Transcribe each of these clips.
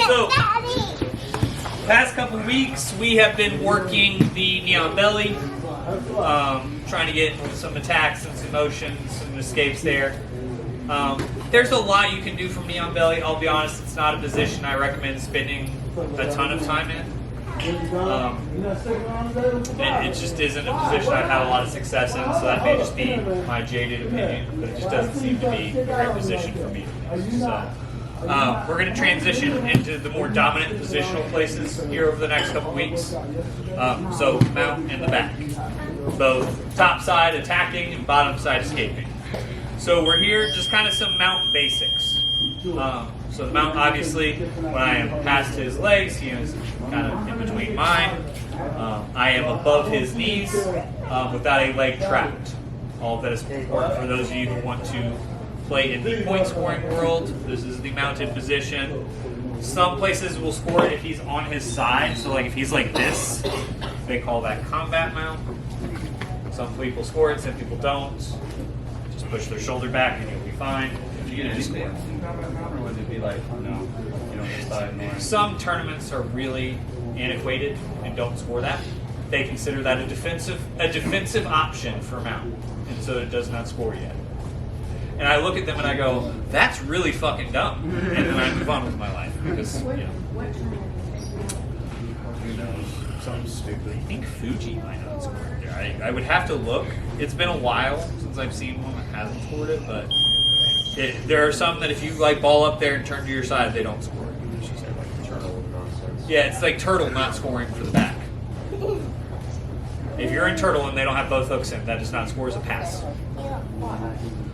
So, past couple weeks, we have been working the Neon Belly, trying to get some attacks and some motions, some escapes there. There's a lot you can do from Neon Belly. I'll be honest, it's not a position I recommend spending a ton of time in. It just isn't a position I've had a lot of success in, so that may just be my jaded opinion, but it just doesn't seem to be a great position for me. So, we're going to transition into the more dominant positional places here over the next couple weeks. So, mount and the back. Both top side attacking and bottom side escaping. So we're here, just kind of some mount basics. So the mount, obviously, when I am past his legs, he is kind of in between mine. I am above his knees without a leg trapped. All of that is important for those of you who want to play in the point scoring world. This is the mounted position. Some places will score it if he's on his side. So like if he's like this, they call that combat mount. Some people score it, some people don't. Just push their shoulder back and you'll be fine. Did you get a score? Or would it be like, no, you don't decide more? Some tournaments are really antiquated and don't score that. They consider that a defensive option for mount, and so it does not score yet. And I look at them and I go, that's really fucking dumb. And then I move on with my life because, you know. Who knows? Something stupid. I think Fuji might not score it there. I would have to look. It's been a while since I've seen one that hasn't scored it, but there are some that if you like ball up there and turn to your side, they don't score it. She said like turtle nonsense. Yeah, it's like turtle not scoring for the back. If you're in turtle and they don't have both hooks in, that does not score as a pass.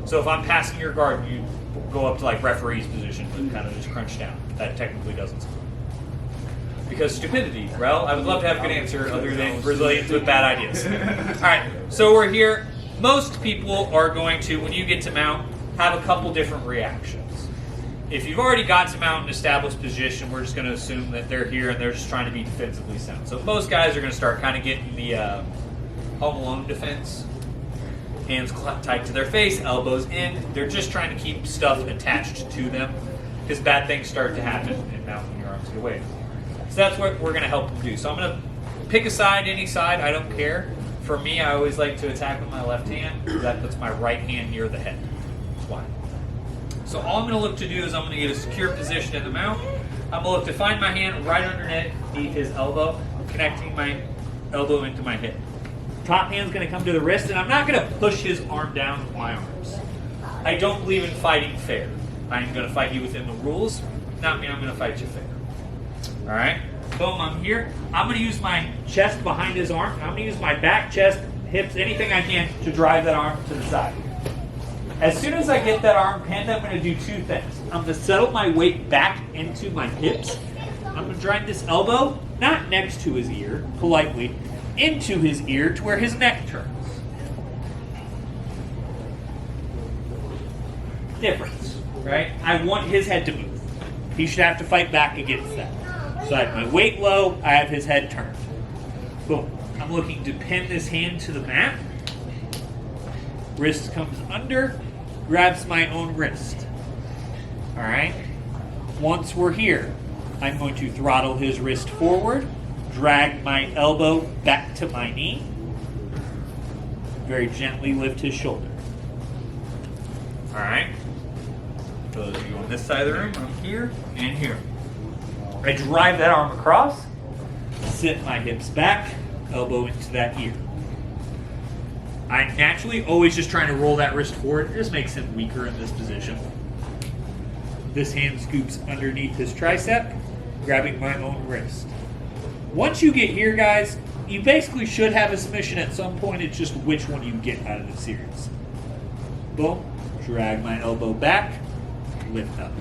So if I'm passing your guard, you go up to like referee's position and kind of just crunch down. That technically doesn't score. Because stupidity. Well, I would love to have a good answer other than Brazilians with bad ideas. Alright, so we're here. Most people are going to, when you get to mount, have a couple different reactions. If you've already got to mount an established position, we're just going to assume that they're here and they're just trying to be defensively sound. So most guys are going to start kind of getting the home alone defense. Hands tight to their face, elbows in. They're just trying to keep stuff attached to them because bad things start to happen and mount when your arms get away. So that's what we're going to help them do. So I'm going to pick a side, any side, I don't care. For me, I always like to attack with my left hand because that puts my right hand near the head. That's why. So all I'm going to look to do is I'm going to get a secure position in the mount. I'm going to look to find my hand right underneath his elbow, connecting my elbow into my hip. Top hand's going to come to the wrist, and I'm not going to push his arm down with my arms. I don't believe in fighting fair. I'm going to fight you within the rules. Not mean I'm going to fight you fair. All right? Boom, I'm here. I'm going to use my chest behind his arm. I'm going to use my back, chest, hips, anything I can to drive that arm to the side. As soon as I get that arm pinned, I'm going to do two things. I'm going to settle my weight back into my hips. I'm going to drive this elbow, not next to his ear, politely, into his ear to where his neck turns. Difference, right? I want his head to move. He should have to fight back against that. So I have my weight low, I have his head turned. Boom. I'm looking to pin this hand to the mat. Wrist comes under, grabs my own wrist. All right? Once we're here, I'm going to throttle his wrist forward, drag my elbow back to my knee, very gently lift his shoulder. All right? For those of you on this side of the room, I'm here and here. I drive that arm across, sit my hips back, elbow into that ear. I'm naturally always just trying to roll that wrist forward. It just makes him weaker in this position. This hand scoops underneath his tricep, grabbing my own wrist. Once you get here, guys, you basically should have a submission at some point. It's just which one you get out of the series. Boom. Drag my elbow back, lift up.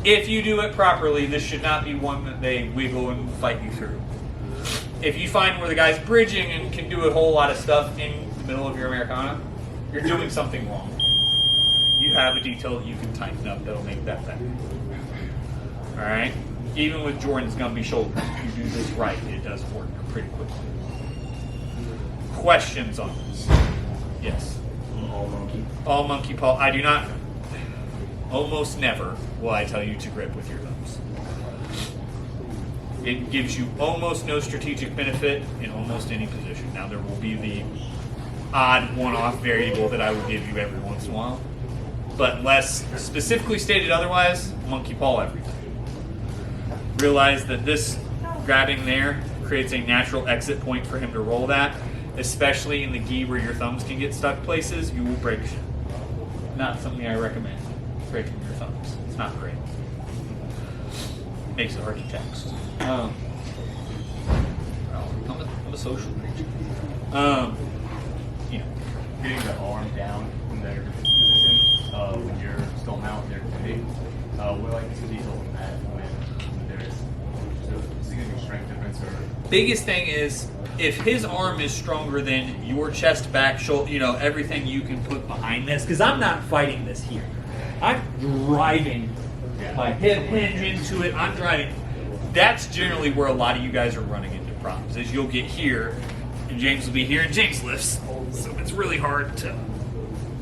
If you do it properly, this should not be one that they wiggle and fight you through. If you find where the guy's bridging and can do a whole lot of stuff in the middle of your Americana, you're doing something wrong. You have a detail that you can tighten up that'll make that better. Alright? Even with Jordan's Gumby shoulders, if you do this right, it does work pretty quickly. Questions on this? Yes? All monkey. All monkey paw. I do not. almost never will I tell you to grip with your thumbs. It gives you almost no strategic benefit in almost any position. Now, there will be the odd one-off variable that I will give you every once in a while, but unless specifically stated otherwise, monkey paw everything. Realize that this grabbing there creates a natural exit point for him to roll that, especially in the gi where your thumbs can get stuck places. You will break shit. Not something I recommend, breaking your thumbs. It's not great. Makes it hard to text. I'm a social creature. You know, Getting the arm down from their position when you're still mounted there committing. What like some detail on that when there's a significant strength difference or biggest thing is if his arm is stronger than your chest, back, shoulder, you know, everything you can put behind this, because I'm not fighting this here. I'm driving my hip hinge into it. I'm driving. That's generally where a lot of you guys are running into problems, is you'll get here, and James will be here, and James lifts. So it's really hard to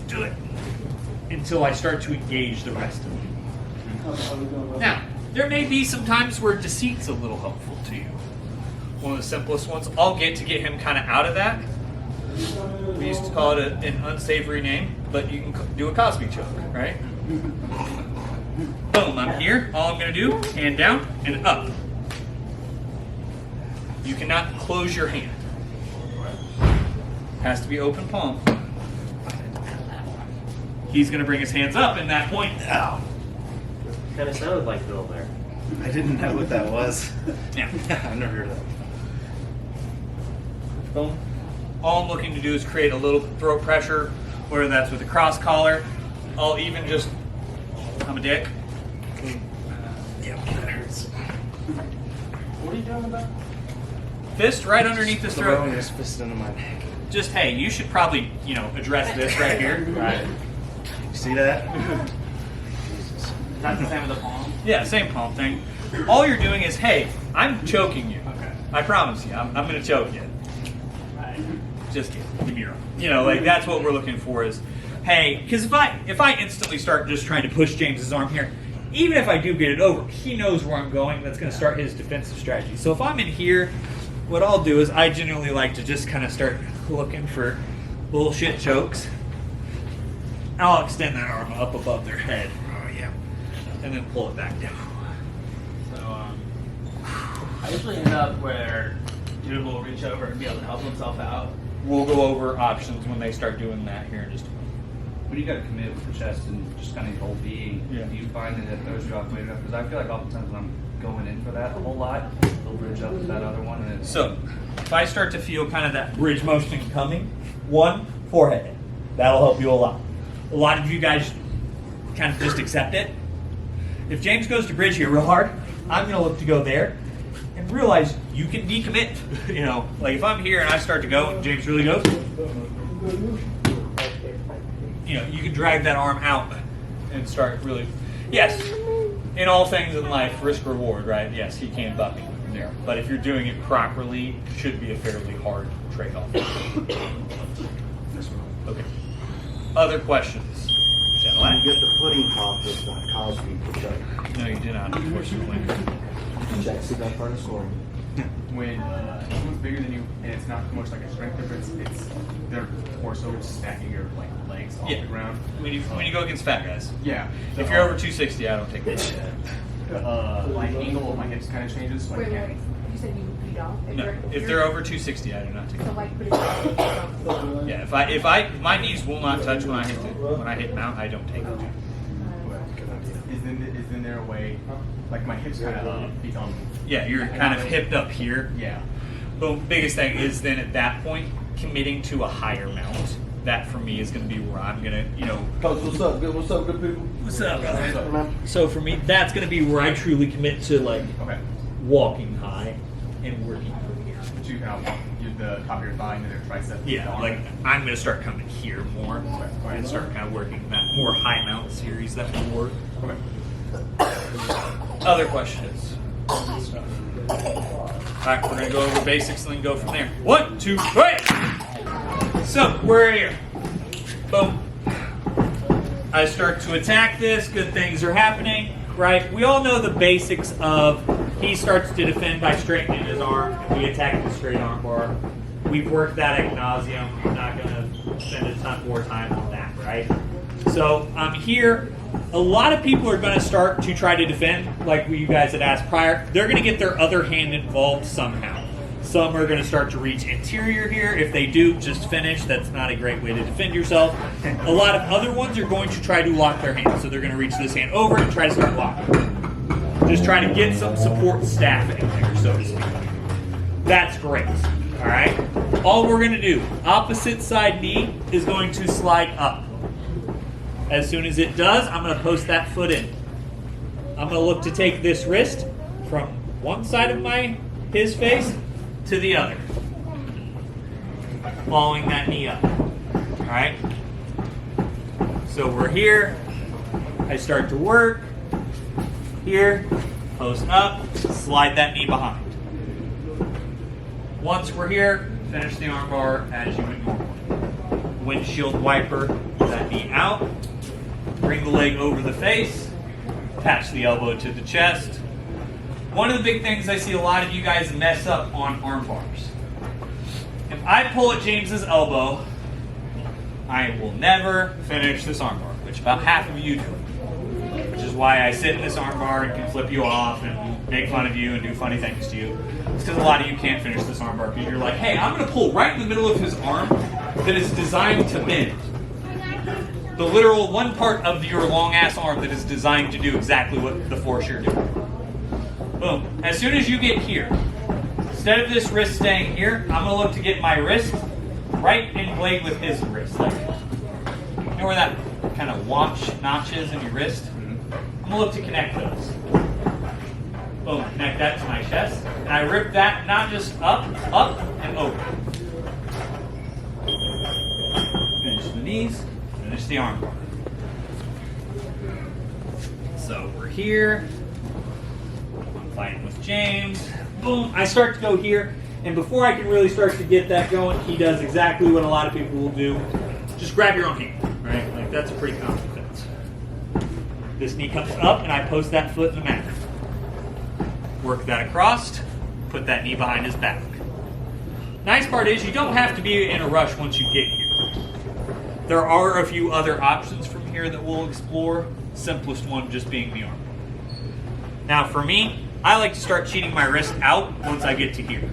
do it until I start to engage the rest of it. Now, there may be some times where deceit's a little helpful to you. One of the simplest ones, I'll get him kind of out of that. We used to call it an unsavory name, but you can do a Cosby choke, right? Boom, I'm here. All I'm going to do, hand down and up. You cannot close your hand. Has to be open palm. He's going to bring his hands up in that point. Ow. Kind of sounded like Bill there. I didn't know what that was. Yeah. I've never heard of that. Boom. All I'm looking to do is create a little throat pressure, whether that's with a cross collar. I'll even just, I'm a dick. Yeah, that hurts. What are you doing about? Fist right underneath his Throwing throat. his fist into my neck. Just, hey, you should probably, you know, address this right here. Right. You see that? Not the same with the palm. Yeah, same palm thing. All you're doing is, hey, I'm choking you. Okay. I promise you, I'm going to choke you. Just give me your arm. You know, like that's what we're looking for is, hey, because if I instantly start just trying to push James's arm here, even if I do get it over, he knows where I'm going. That's going to start his defensive strategy. So if I'm in here, what I'll do is I generally like to just kind of start looking for bullshit chokes. I'll extend that arm up above their head. Oh yeah, and then pull it back down. So I usually end up where dude will reach over and be able to help himself out. We'll go over options when they start doing that here in just a moment. when you got to commit with the chest and just kind of your whole being, Yeah. do you find that it throws you off weight enough? Because I feel like oftentimes when I'm going in for that a whole lot, it'll bridge up with that other one. And it's, So, if I start to feel kind of that bridge motion coming, one, forehead. That'll help you a lot. A lot of you guys kind of just accept it. If James goes to bridge here real hard, I'm going to look to go there and realize you can decommit. You know, like if I'm here and I start to go and James really goes, you know, you can drag that arm out and start really. Yes, in all things in life, risk reward, right? Yes, he can buck me there. But if you're doing it properly, it should be a fairly hard trade-off. Okay. Other questions? You get the pudding pop with Cosby for check. No, you did not, unfortunately. Check, see that part of scoring. when someone's bigger than you and it's not so much like a strength difference, it's their torso is stacking your like legs off Yeah. the ground. When you go against fat guys. Yeah. If you're over 260, I don't take that. my angle of my hips kind of changes. So I Wait, can't. wait. You said you don't? No, if they're over 260, I do not take So that. like put it Yeah, if my knees will not touch when I hit mount, I don't take it. Is then there a way, like my hips kind of become. Yeah, you're kind of hipped up here. Yeah. The biggest thing is then at that point committing to a higher mount. That for me is going to be where I'm going to, Coach, what's up? Good. What's up, good people? What's up, brother? Man. So for me, that's going to be where I truly commit to like Okay. walking high and working from here. But you kind of use the top of your thigh into their tricep. Yeah, like I'm going to start coming here more and start kind of working that more high mount series that will work. Okay. Other questions? Alright, we're going to go over basics and then go from there. 1, 2, 3! So, we're here. Boom. I start to attack this. Good things are happening, right? We all know the basics of he starts to defend by straightening his arm. We attack with the straight arm bar. We've worked that ad nauseum. I'm not going to spend a ton more time on that, right? So here, a lot of people are going to start to try to defend, like you guys had asked prior. They're going to get their other hand involved somehow. Some are going to start to reach interior here. If they do, just finish. That's not a great way to defend yourself. A lot of other ones are going to try to lock their hand. So they're going to reach this hand over and try to start locking. Just trying to get some support staff in there, so to speak. That's great. All right? All we're going to do, opposite side knee is going to slide up. As soon as it does, I'm going to post that foot in. I'm going to look to take this wrist from one side of his face to the other, following that knee up. All right? So we're here. I start to work. Here, post up, slide that knee behind. Once we're here, finish the armbar as you would normally. Windshield wiper that knee out. Bring the leg over the face. Attach the elbow to the chest. One of the big things I see a lot of you guys mess up on arm bars. If I pull at James's elbow, I will never finish this arm bar, which about half of you do. Which is why I sit in this arm bar and can flip you off and make fun of you and do funny things to you. It's because a lot of you can't finish this arm bar because you're like, hey, I'm going to pull right in the middle of his arm that is designed to bend. The literal one part of your long ass arm that is designed to do exactly what the force you're doing. Boom. As soon as you get here, instead of this wrist staying here, I'm going to look to get my wrist right in blade with his wrist. Like, you know where that kind of notch is in your wrist? I'm going to look to connect those. Boom. Connect that to my chest. And I rip that not just up, and over. Finish the knees. Finish the arm bar. So we're here. I'm fighting with James. Boom. I start to go here. And before I can really start to get that going, he does exactly what a lot of people will do. Just grab your own hand. Right? Like that's a pretty common defense. This knee comes up and I post that foot in the mat. Work that across. Put that knee behind his back. Nice part is you don't have to be in a rush once you get here. There are a few other options from here that we'll explore. Simplest one just being the arm. Now for me, I like to start cheating my wrist out once I get to here.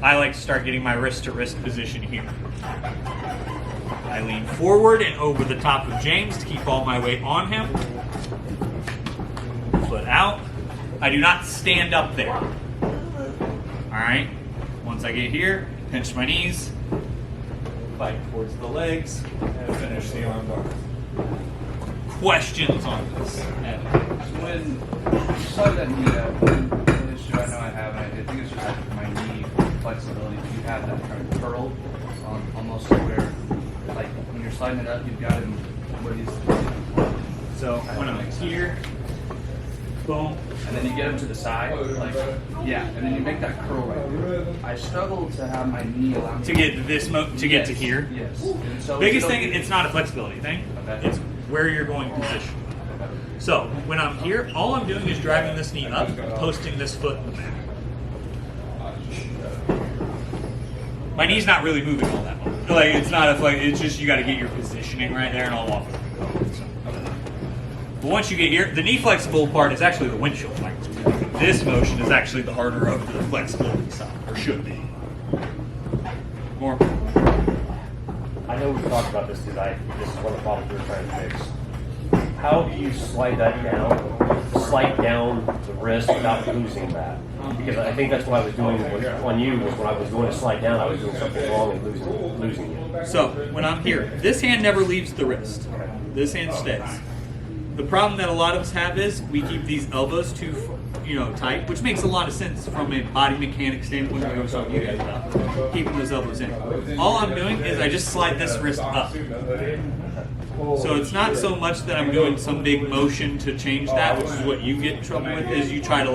I like to start getting my wrist to wrist position here. I lean forward and over the top of James to keep all my weight on him. Foot out. I do not stand up there. Alright? Once I get here, pinch my knees, fight towards the legs, and finish the arm bar. Questions on this? When you slide that knee out, an issue I know I have, and I think it's just like my knee flexibility. You have that kind of curl, almost where, like when you're sliding it up, you've got him where he's. So when I'm here, boom, and then you get him to the side, like yeah, and then you make that curl right. I struggle to have my knee allow me to get to this to get to here. Yes. And so Biggest thing, it's not a flexibility thing. Okay. It's where you're going position. So when I'm here, all I'm doing is driving this knee up, posting this foot in the mat. My knee's not really moving all that much. Like it's not it's just you got to get your positioning right there, and I'll walk. But once you get here, the knee flexible part is actually the windshield wiper. This motion is actually the harder of the flexibility side, or should be. More. I know we've talked about this because this is one of the problems we're trying to fix. How do you slide that down, slide down the wrist without losing that? Because I think that's what I was doing on you, was when I was going to slide down, I was doing something wrong and losing it. So when I'm here, this hand never leaves the wrist. This hand stays. The problem that a lot of us have is we keep these elbows too, tight, which makes a lot of sense from a body mechanic standpoint. I was talking to you guys about keeping those elbows in. All I'm doing is I just slide this wrist up. So it's not so much that I'm doing some big motion to change that, which is what you get in trouble with, is you try to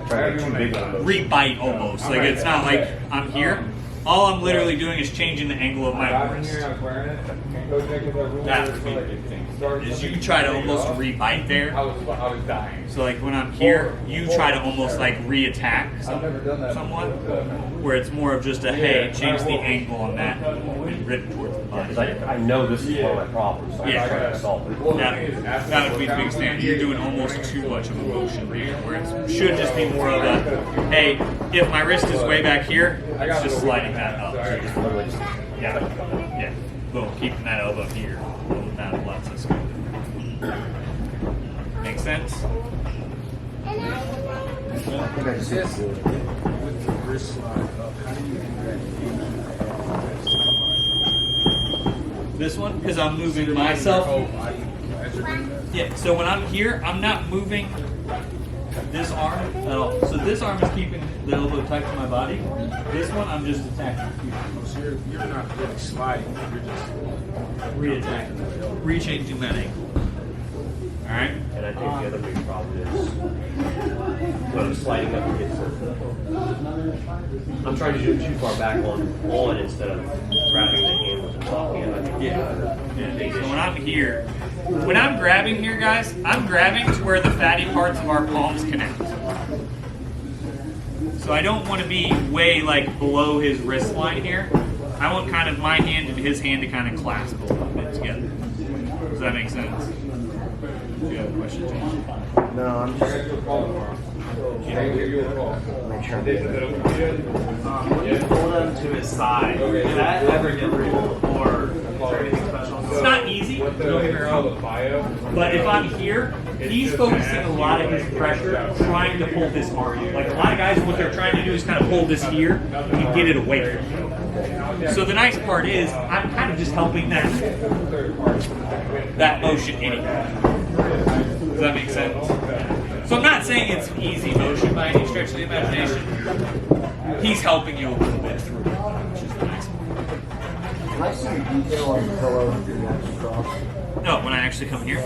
Try to get too big of a motion. rebite almost. Like it's not like I'm here. All I'm literally doing is changing the angle of my wrist. That would be the big thing. Is you try to almost re-bite there. I was dying. So like when I'm here, you try to almost like re-attack somewhat, where it's more of just a hey, change the angle on that and rip towards the body. Because I know this is one of my problems, so I'm Yeah. trying to solve it. That would be the biggest thing. You're doing almost too much of a motion there, where it should just be more of a hey, if my wrist is way back here, it's just sliding that up. So just Literally just- yeah, boom, keeping that elbow here. Boom, that lets us go. Make sense? I think I just hit the With the wrist slide up, how do you do that? This one, because I'm moving myself. As you're doing that? Yeah, so when I'm here, I'm not moving this arm at all. So this arm is keeping the elbow tight to my body. This one, I'm just attacking here. So you're not really sliding, you're just Re-attacking. Re-changing that angle. Alright? And I think the other big problem is when I'm sliding up against it, I'm trying to do it too far back on instead of grabbing the hand with the top hand. I think Yeah. So when I'm grabbing here, guys, I'm grabbing to where the fatty parts of our palms connect. So I don't want to be way like below his wrist line here. I want kind of my hand and his hand to kind of clasp a little bit together. Does that make sense? Do you have a question, James? No, I'm just make sure I'm getting it. When you pull them to his side, did that ever get through? Or is there anything special? It's not easy, don't get me wrong. But if I'm here, he's focusing a lot of his pressure trying to pull this arm. Like a lot of guys, what they're trying to do is kind of pull this here and get it away from you. So the nice part is, I'm kind of just helping that motion anyway. Does that make sense? So I'm not saying it's easy motion by any stretch of the imagination. He's helping you a little bit through it, which is the nice part. Can I see the detail on the pillow and the actual cross? No, when I actually come here.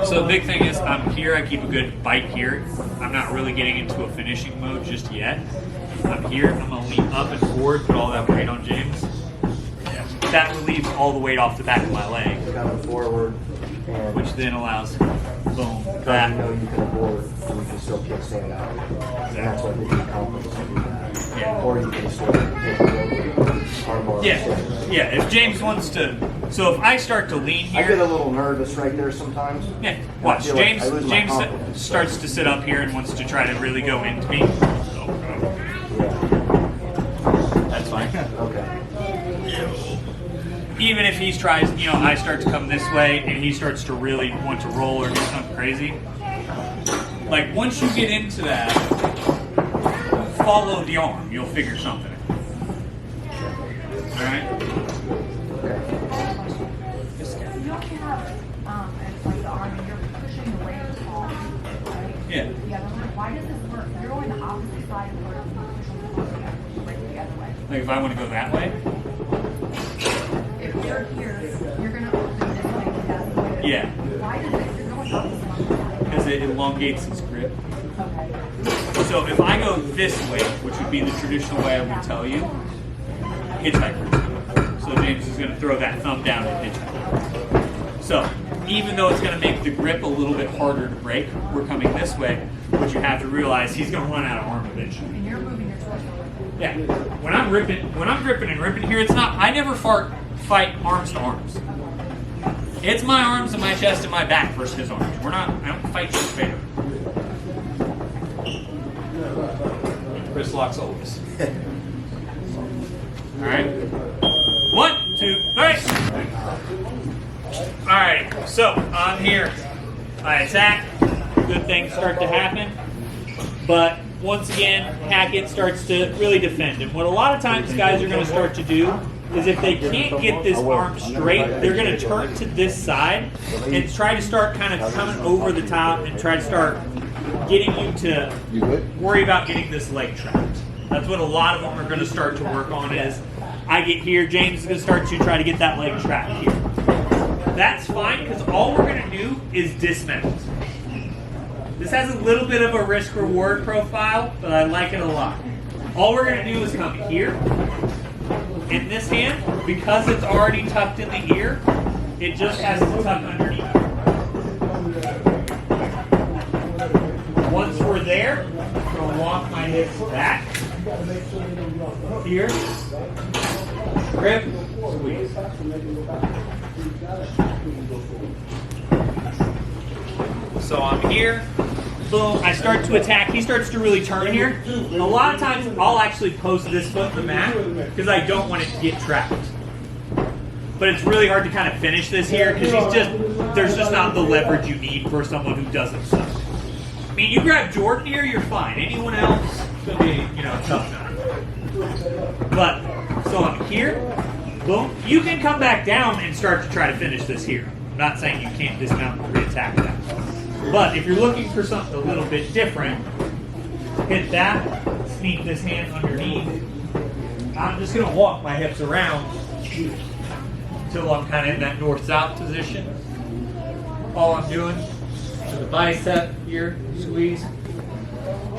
So the big thing is, I'm here, I keep a good bite here. I'm not really getting into a finishing mode just yet. I'm here, I'm gonna lean up and forward, put all that weight on James. That relieves all the weight off the back of my leg, Kind of forward, and which then allows, boom, you that. know you can avoid, and you can still kickstand out. And that's what gives you confidence to do that. Yeah. Or you can still take it over, armbar. Yeah, if James wants to, so if I start to lean I get a here, little nervous right there sometimes. yeah, watch, I feel like James, I lose my James confidence. starts to sit up here and wants to try to really go into me. That's fine. Okay. Even if he tries, I start to come this way and he starts to really want to roll or do something crazy. Like once you get into that, follow the arm. You'll figure something out. All right. You don't have, it's like the arm and you're pushing away the palm, right? Yeah. The other way. Why does this work? You're going the opposite side of where you push on the palm, you have to push away the other way. Like if I want to go that way. If you're here, you're gonna open this way to that way. Yeah. Why does it, you're going opposite? Because it elongates its grip. Okay. So if I go this way, which would be the traditional way I would tell you, hitchhiker. So James is going to throw that thumb down and hitchhiker. So even though it's going to make the grip a little bit harder to break, we're coming this way. What you have to realize, he's going to run out of arm eventually. And you're moving your torso. Yeah. When I'm gripping and ripping here, it's not. I never fight arms to arms. It's my arms and my chest and my back versus his arms. I don't fight just fair. Wrist locks always. All right. 1, 2, 3. All right. So I'm here. I attack. Good things start to happen. But once again, Hackett starts to really defend. And what a lot of times guys are going to start to do is if they can't get this arm straight, they're going to turn to this side and try to start kind of coming over the top and try to start getting you to worry about getting this leg trapped. That's what a lot of them are going to start to work on is, I get here, James is going to start to try to get that leg trapped here. That's fine because all we're going to do is dismount. This has a little bit of a risk-reward profile, but I like it a lot. All we're going to do is come here, in this hand, because it's already tucked in the ear, it just has to tuck underneath. Once we're there, I'm going to walk my hips back. Here. Grip. Squeeze. So I'm here. Boom. I start to attack. He starts to really turn here. A lot of times I'll actually post this foot in the mat because I don't want it to get trapped. But it's really hard to kind of finish this here because there's just not the leverage you need for someone who doesn't suck. I mean, you grab Jordan here, you're fine. Anyone else, it's going to be, tough enough. But, so I'm here, boom. You can come back down and start to try to finish this here. I'm not saying you can't dismount and re-attack that. But if you're looking for something a little bit different, hit that, sneak this hand underneath. I'm just going to walk my hips around until I'm kind of in that north-south position. All I'm doing to the bicep here, squeeze.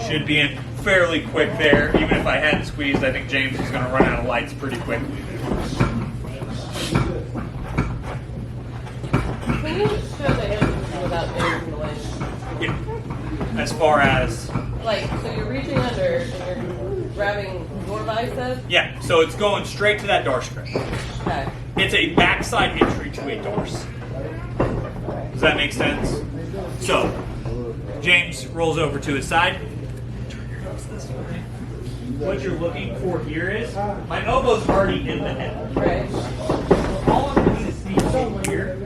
Should be in fairly quick there. Even if I hadn't squeezed, I think James is going to run out of lights pretty quickly. Can you show the hips without bending the legs? Yeah. As far as... Like, so you're reaching under and you're grabbing your bicep? Yeah, so it's going straight to that dorsal grip. Okay. It's a backside entry to a dorsal. Does that make sense? So, James rolls over to his side. Turn your nose this way. What you're looking for here is, my elbow's already in the head. Right. All I'm doing is sneaking in here,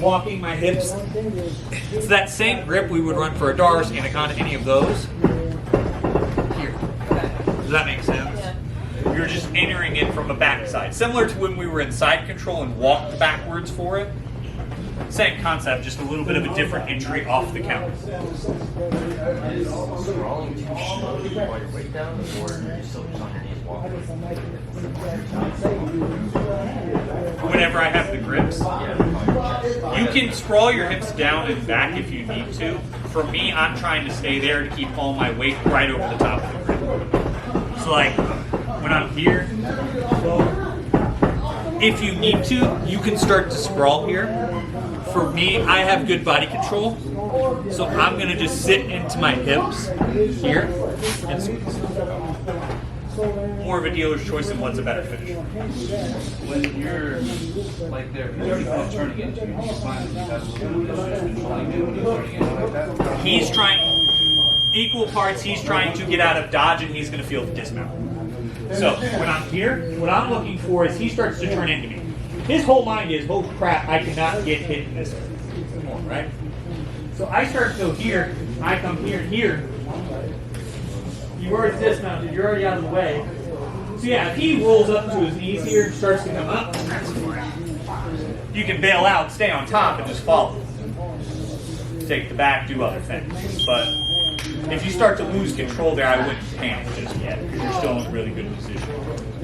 walking my hips. It's that same grip we would run for a Dars, Anaconda, any of those. Here. Okay. Does that make sense? Yeah. You're just entering it from a backside. Similar to when we were in side control and walked backwards for it. Same concept, just a little bit of a different entry off the counter. Is scrolling too slow to keep all your weight down, or are you still just on your knees walking? Whenever I have the grips, you can scroll your hips down and back if you need to. For me, I'm trying to stay there to keep all my weight right over the top of the grip. So like, when I'm here, if you need to, you can start to scroll here. For me, I have good body control, so I'm going to just sit into my hips here and squeeze. More of a dealer's choice and what's a better finish. When you're like there, you keep on turning into, you just find that you have a little bit of issues controlling it when you're turning into like that. He's trying, equal parts, he's trying to get out of dodge and he's going to feel the dismount. So when I'm here, what I'm looking for is he starts to turn into me. His whole mind is, oh crap, I cannot get hit in this one, right? So I start to go here, I come here and here. You already dismounted, you're already out of the way. So yeah, if he rolls up to his knees here and starts to come up, you can bail out, stay on top, and just follow. Take the back, do other things. But if you start to lose control there, I wouldn't panic just yet, because you're still in a really good position.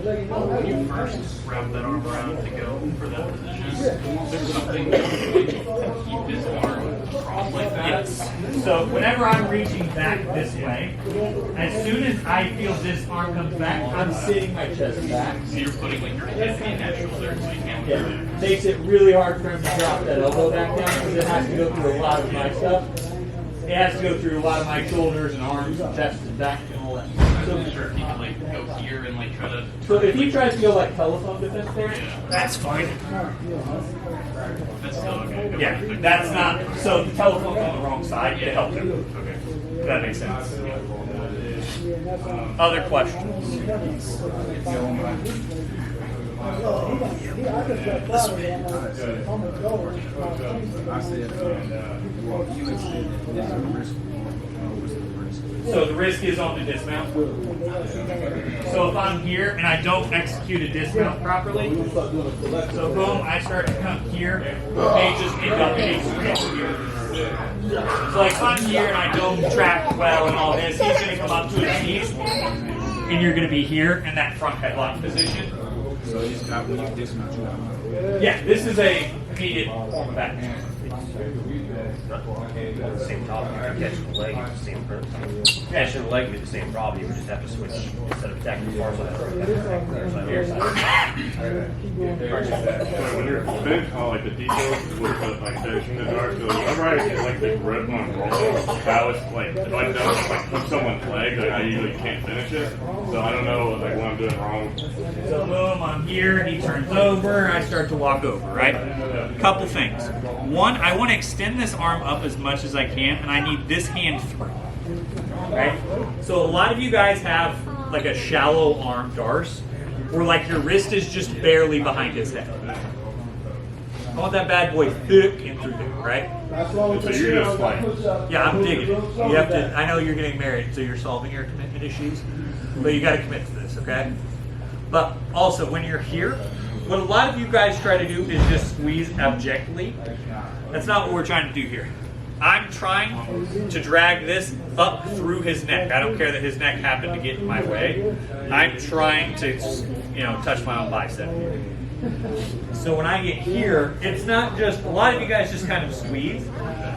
When you first wrap that arm around to go for that position, there's something that keep this arm crossed like that. Yes. So whenever I'm reaching back this way, as soon as I feel this arm comes back, I'm sitting my chest back. So you're putting like your head in that shoulder so you can't Yeah. Makes it really hard for him to drop that elbow back down because it has to go through a lot of my stuff. It has to go through a lot of my shoulders and arms and chest and back and all that. So I'm sure if you can like go here and like try to. So if he tries to go like telephone defense there, Yeah. that's fine. That's still okay. Yeah, that's not. So the telephone's on the wrong side. It helped him. Okay, that makes sense. Other questions? I said, you extended this risk. What's the risk? So the risk is on the dismount. So if I'm here and I don't execute a dismount properly, so boom, I start to come here, they just end up in a screw here. So like if I'm here and I don't track well and all this, he's going to come up to his knees, and you're going to be here in that front headlock position. So he's not when you dismount, you got Yeah, this is a immediate form of action. not the same problem. You can catch the leg, it's the same problem. Catching the leg would be the same problem. You would just have to switch instead of attacking the far side, attack the other side, your side. When you're spinning, like the details with the like finishing the dart, so whenever I get like the grip on roll, how it's like if I don't like hook someone's leg, like I usually can't finish it. So I don't know like what I'm doing wrong. So boom, I'm here, he turns over, I start to walk over, right? Couple things. One, I want to extend this arm up as much as I can, and I need this hand through. Right? So a lot of you guys have like a shallow arm darce, where like your wrist is just barely behind his head. I want that bad boy thick and through there, right? So you're just like, Yeah, I'm digging it. You have to. I know you're getting married, so you're solving your commitment issues, but you got to commit to this, okay? But also, when you're here, what a lot of you guys try to do is just squeeze abjectly. That's not what we're trying to do here. I'm trying to drag this up through his neck. I don't care that his neck happened to get in my way. I'm trying to, touch my own bicep. So when I get here, it's not just, a lot of you guys just kind of squeeze.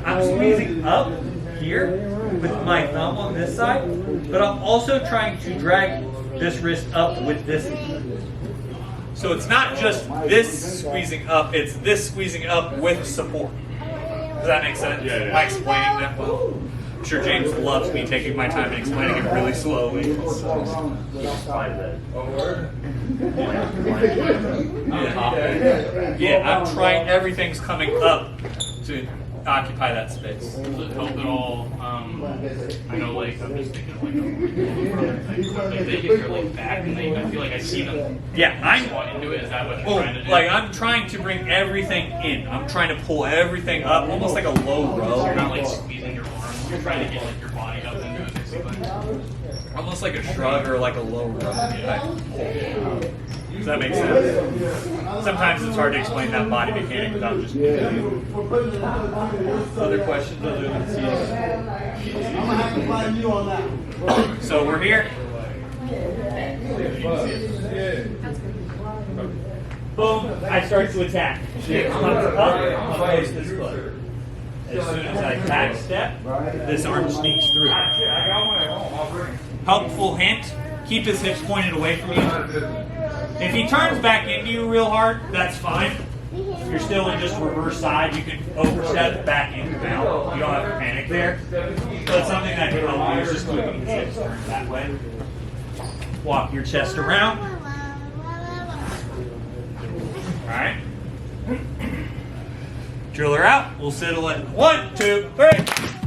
I'm squeezing up here with my thumb on this side, but I'm also trying to drag this wrist up with this. So it's not just this squeezing up, it's this squeezing up with support. Does that make sense? Yeah, yeah. Am I explaining that well? I'm sure James loves me taking my time and explaining it really slowly. Yeah, I'm trying, everything's coming up to occupy that space. Does it help at all? I know, like, I'm just thinking, like they get their leg back, and I feel like I see them. Yeah, I'm squat into it. Is that what you're trying to do? like I'm trying to bring everything in. I'm trying to pull everything up, almost like a low row. So you're not like squeezing your arms. You're trying to get like your body up into it, basically. Almost like a shrug or like a low row type pull. Does that make sense? Sometimes it's hard to explain that body mechanic without just. Other questions other than I'm gonna have to find you on that. So we're here. Boom, I start to attack. She comes up, I'll place this foot. As soon as I back step, this arm sneaks through. Helpful hint, keep his hips pointed away from you. If he turns back into you real hard, that's fine. If you're still in just reverse side, you can overstep back into mount. You don't have to panic there. But something that can help you is just keeping his hips turned that way. Walk your chest around. Alright. Drill her out. We'll settle it. 1, 2, 3.